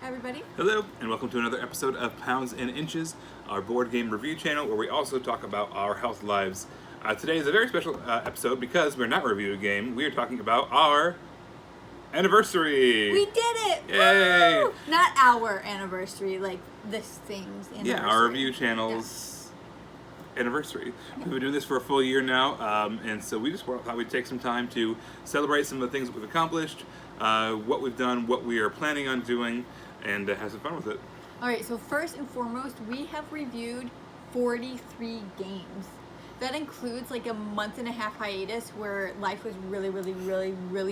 Hi everybody. Hello, and welcome to another episode of Pounds and Inches, our board game review channel where we also talk about our health lives. Today is a very special episode because we're not reviewing a game. We are talking about our anniversary. We did it! Yay! Woo! Not our anniversary, like this thing's anniversary. Yeah, our review channel's anniversary. We've been doing this for a full year now, and so we just thought we'd take some time to celebrate some of the things that we've accomplished, what we've done, what we are planning on doing, and have some fun with it. Alright, so first and foremost, we have reviewed 43 games. That includes like a month and a half hiatus where life was really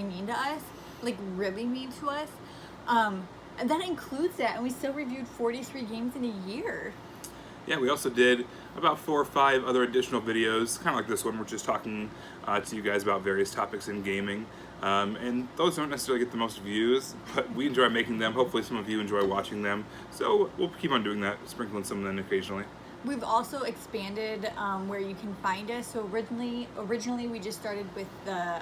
mean to us. Like really mean to us. And that includes that, and we still reviewed 43 games in a year. Yeah, we also did about 4 or 5 other additional videos, kind of like this one. We're just talking to you guys about various topics in gaming. And those don't necessarily get the most views, but we enjoy making them. Hopefully some of you enjoy watching them. So we'll keep on doing that, sprinkling some of them occasionally. We've also expanded where you can find us. So originally we just started with the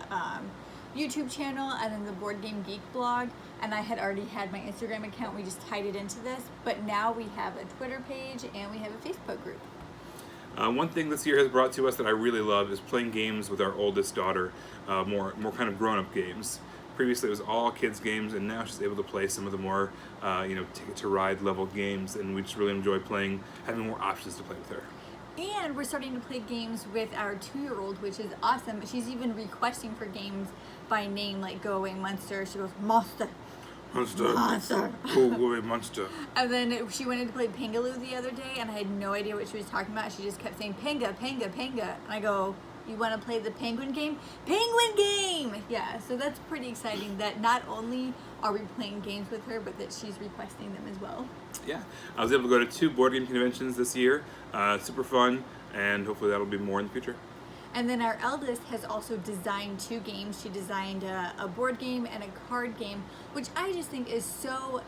YouTube channel and then the Board Game Geek blog, and I had already had my Instagram account. We just tied it into this, but now we have a Twitter page and we have a Facebook group. One thing this year has brought to us that I really love is playing games with our oldest daughter, more kind of grown-up games. Previously it was all kids games, and now she's able to play some of the more Ticket to Ride level games, and we just really enjoy playing, having more options to play with her. And we're starting to play games with our 2-year-old, which is awesome. She's even requesting for games by name, like Go Away Monster. She goes, Monster. Monster. Go Away Monster. And then she wanted to play Pengaloo the other day, and I had no idea what she was talking about. She just kept saying, Panga, Panga, Panga. And I go, you want to play the penguin game? Penguin game! Yeah, so that's pretty exciting that not only are we playing games with her, but that she's requesting them as well. Yeah, I was able to go to 2 board game conventions this year. Super fun, and hopefully that'll be more in the future. And then our eldest has also designed 2 games. She designed a board game and a card game, which I just think is so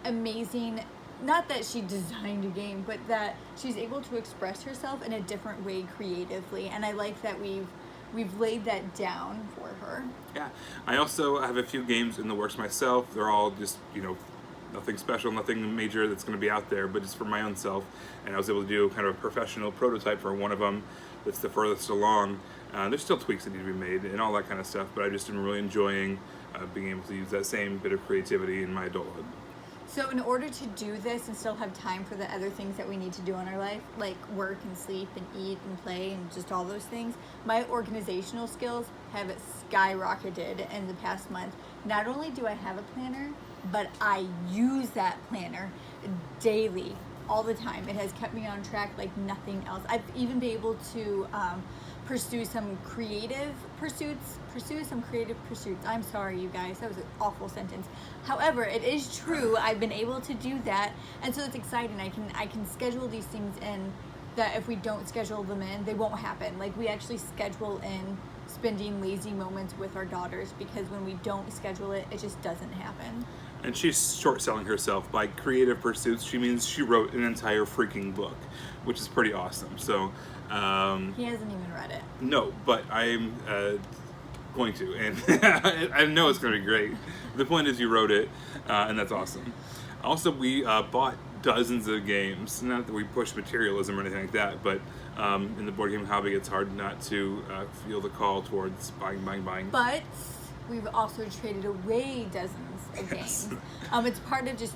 amazing. Not that she designed a game, but that she's able to express herself in a different way creatively. And I like that we've laid that down for her. Yeah, I also have a few games in the works myself. They're all just, nothing special, nothing major that's going to be out there, but just for my own self. And I was able to do kind of a professional prototype for one of them that's the furthest along. There's still tweaks that need to be made and all that kind of stuff, but I just am really enjoying being able to use that same bit of creativity in my adulthood. So in order to do this and still have time for the other things that we need to do in our life, like work and sleep and eat and play and just all those things, my organizational skills have skyrocketed in the past month. Not only do I have a planner, but I use that planner daily, all the time. It has kept me on track like nothing else. I've even been able to pursue some creative pursuits. I'm sorry, you guys, that was an awful sentence. However, it is true. I've been able to do that, and so it's exciting. I can schedule these things in that if we don't schedule them in, they won't happen. Like we actually schedule in spending lazy moments with our daughters, because when we don't schedule it, it just doesn't happen. And she's short-selling herself. By creative pursuits, she means she wrote an entire freaking book, which is pretty awesome. So he hasn't even read it. No, but I'm going to, and I know it's going to be great. The point is you wrote it, and that's awesome. Also, we bought dozens of games. Not that we push materialism or anything like that, but in the board game hobby, it's hard not to feel the call towards buying. But we've also traded away dozens of games. It's part of just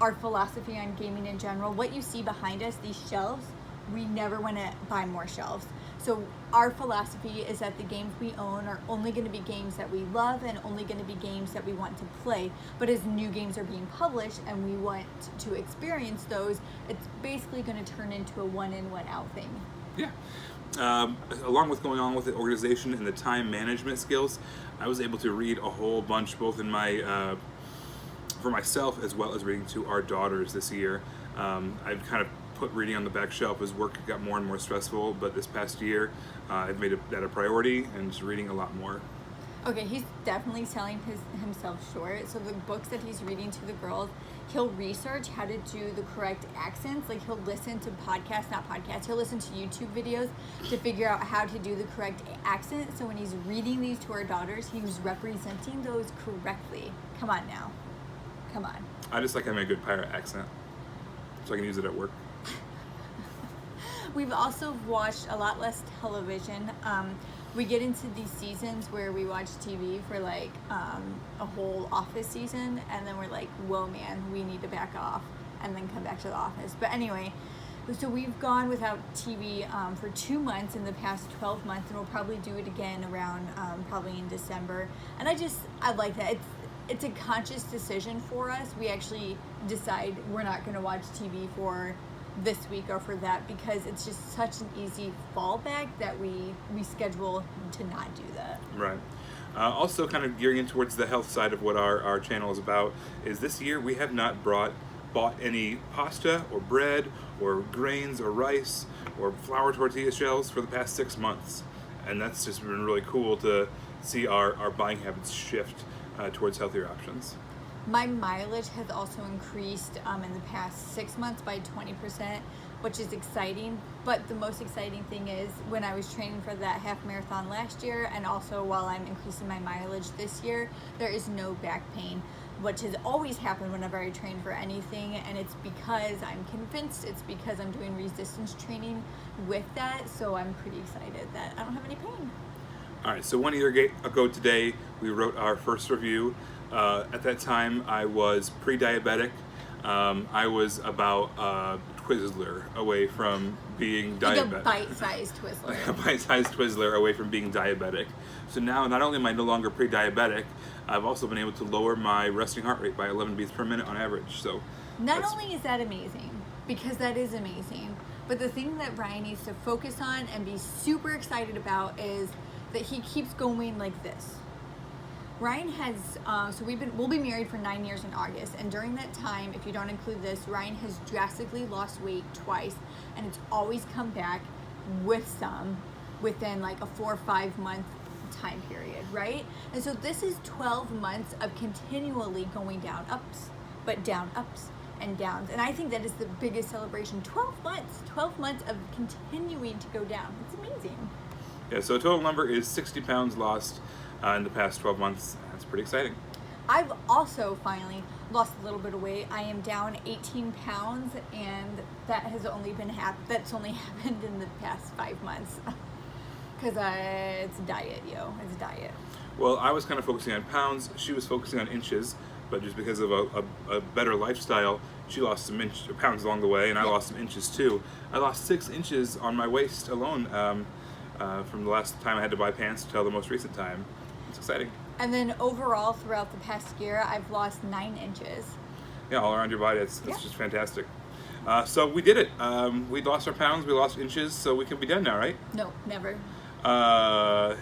our philosophy on gaming in general. What you see behind us, these shelves, we never want to buy more shelves. So our philosophy is that the games we own are only going to be games that we love and only going to be games that we want to play. But as new games are being published and we want to experience those, it's basically going to turn into a one-in, one-out thing. Yeah. Along with going on with the organization and the time management skills, I was able to read a whole bunch, both in my for myself as well as reading to our daughters this year. I've kind of put reading on the back shelf as work got more and more stressful, but this past year I've made that a priority and just reading a lot more. Okay, he's definitely selling himself short. So the books that he's reading to the girls, he'll research how to do the correct accents. Like he'll listen to he'll listen to YouTube videos to figure out how to do the correct accent. So when he's reading these to our daughters, he was representing those correctly. Come on now. Come on. I just like having a good pirate accent, so I can use it at work. We've also watched a lot less television. We get into these seasons where we watch TV for like a whole Office season, and then we're like, whoa, man, we need to back off, and then come back to the Office. But anyway, so we've gone without TV for 2 months in the past 12 months, and we'll probably do it again around probably in December. And I like that. It's a conscious decision for us. We actually decide we're not going to watch TV for this week or for that, because it's just such an easy fallback that we schedule to not do that. Right. Also, kind of gearing in towards the health side of what our channel is about, is this year we have not bought any pasta or bread or grains or rice or flour tortilla shells for the past 6 months. And that's just been really cool to see our buying habits shift towards healthier options. My mileage has also increased in the past 6 months by 20%, which is exciting. But the most exciting thing is when I was training for that half marathon last year, and also while I'm increasing my mileage this year, there is no back pain, which has always happened whenever I train for anything. And it's because I'm convinced it's because I'm doing resistance training with that. So I'm pretty excited that I don't have any pain. All right, so 1 year ago today, we wrote our first review. At that time, I was pre-diabetic. I was about Twizzler away from being diabetic. Like a bite-sized Twizzler. A bite-sized Twizzler away from being diabetic. So now, not only am I no longer pre-diabetic, I've also been able to lower my resting heart rate by 11 beats per minute on average. So not only is that amazing, because that is amazing, but the thing that Ryan needs to focus on and be super excited about is that he keeps going like this. Ryan has, so we'll be married for 9 years in August, and during that time, if you don't include this, Ryan has drastically lost weight twice, and it's always come back with some within like a 4 or 5 month time period, right? And so this is 12 months of continually going down, ups, but down, ups and downs. And I think that is the biggest celebration. 12 months of continuing to go down. It's amazing. yeah, so total number is 60 pounds lost in the past 12 months. That's pretty exciting. I've also finally lost a little bit of weight. I am down 18 pounds, and that has only that's only happened in the past 5 months. Because it's a diet, it's a diet. Well, I was kind of focusing on pounds. She was focusing on inches, but just because of a better lifestyle, she lost some pounds along the way, and I lost some inches too. I lost 6 inches on my waist alone from the last time I had to buy pants till the most recent time. It's exciting. And then overall, throughout the past year, I've lost 9 inches. Yeah, all around your body. That's just fantastic. So we did it. We lost our pounds, we lost inches, so we can be done now, right? No, never.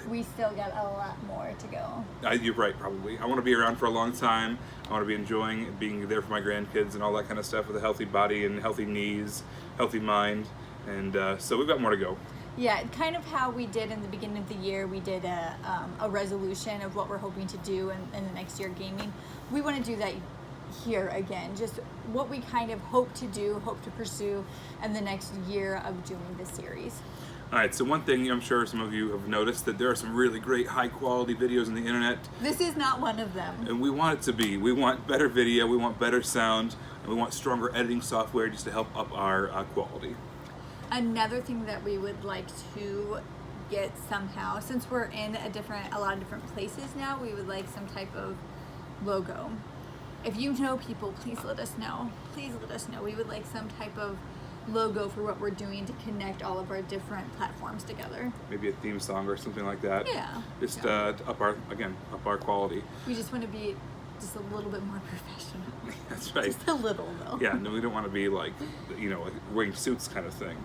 We still got a lot more to go. You're right, probably. I want to be around for a long time. I want to be enjoying being there for my grandkids and all that kind of stuff with a healthy body and healthy knees, healthy mind. And so we've got more to go. Yeah, kind of how we did in the beginning of the year. We did a resolution of what we're hoping to do in the next year gaming. We want to do that here again, just what we kind of hope to pursue in the next year of doing this series. All right, so one thing I'm sure some of you have noticed, that there are some really great high quality videos on the internet. This is not one of them. And we want it to be. We want better video, we want better sound, and we want stronger editing software just to help up our quality. Another thing that we would like to get somehow, since we're in a lot of different places now, we would like some type of logo. If you know people, please let us know. Please let us know. We would like some type of logo for what we're doing to connect all of our different platforms together. Maybe a theme song or something like that. Yeah. Just to up our quality. We just want to be just a little bit more professional. That's right. Just a little, though. Yeah, no, we don't want to be like, like wearing suits kind of thing.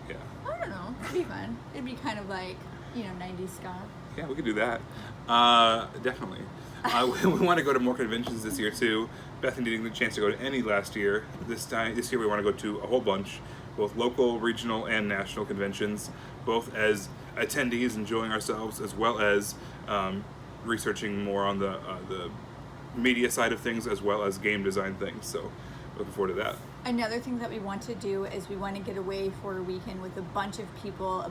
Yeah. I don't know. It'd be fun. It'd be kind of like, 90s ska. Yeah, we could do that. Definitely. We want to go to more conventions this year too. Bethany didn't get a chance to go to any last year. This year we want to go to a whole bunch, both local, regional, and national conventions, both as attendees enjoying ourselves, as well as researching more on the media side of things, as well as game design things. So looking forward to that. Another thing that we want to do is we want to get away for a weekend with a bunch of people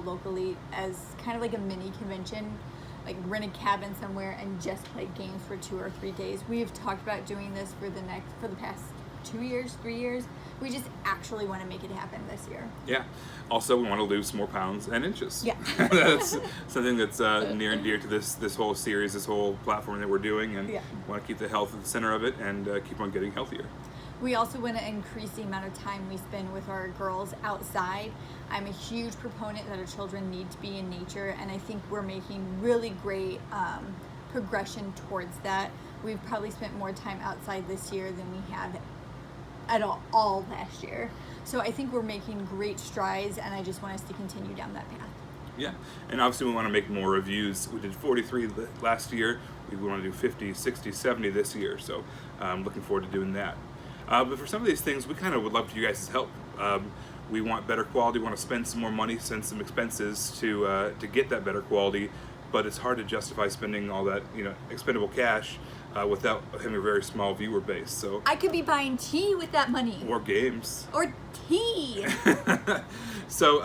locally, as kind of like a mini convention. like rent a cabin somewhere and just play games for 2 or 3 days. We've talked about doing this for the past 2 years, 3 years. We just actually want to make it happen this year. Yeah. Also, we want to lose more pounds and inches. Yeah. That's something that's near and dear to this whole series, this whole platform that we're doing, and want to keep the health at the center of it and keep on getting healthier. We also want to increase the amount of time we spend with our girls outside. I'm a huge proponent that our children need to be in nature, and I think we're making really great progression towards that. We've probably spent more time outside this year than we have at all last year. So I think we're making great strides, and I just want us to continue down that path. Yeah, and obviously we want to make more reviews. We did 43 last year. We want to do 50, 60, 70 this year. So I'm looking forward to doing that. But for some of these things, we kind of would love for you guys' help. We want better quality. We want to spend some more money, spend some expenses to get that better quality. But it's hard to justify spending all that expendable cash without having a very small viewer base. So I could be buying tea with that money. Or games. Or tea. So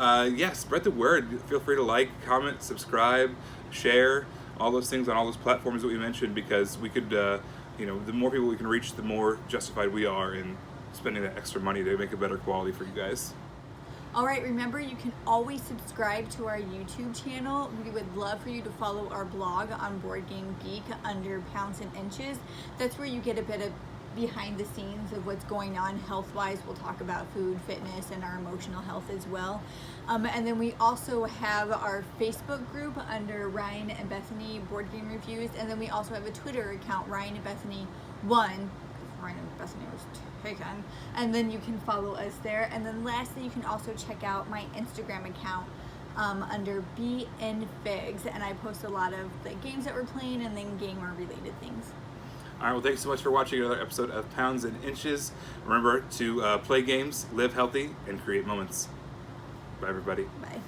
spread the word. Feel free to like, comment, subscribe, share, all those things on all those platforms that we mentioned, because we could, the more people we can reach, the more justified we are in spending that extra money to make a better quality for you guys. All right, remember, you can always subscribe to our YouTube channel. We would love for you to follow our blog on Board Game Geek under Pounds and Inches. That's where you get a bit of behind the scenes of what's going on health-wise. We'll talk about food, fitness, and our emotional health as well. And then we also have our Facebook group under Ryan and Bethany Board Game Reviews. And then we also have a Twitter account, Ryan and Bethany 1. Ryan and Bethany was taken. And then you can follow us there. And then lastly, you can also check out my Instagram account under BNFigs. And I post a lot of the games that we're playing and then gamer-related things. All right, well, thanks so much for watching another episode of Pounds and Inches. Remember to play games, live healthy, and create moments. Bye, everybody. Bye.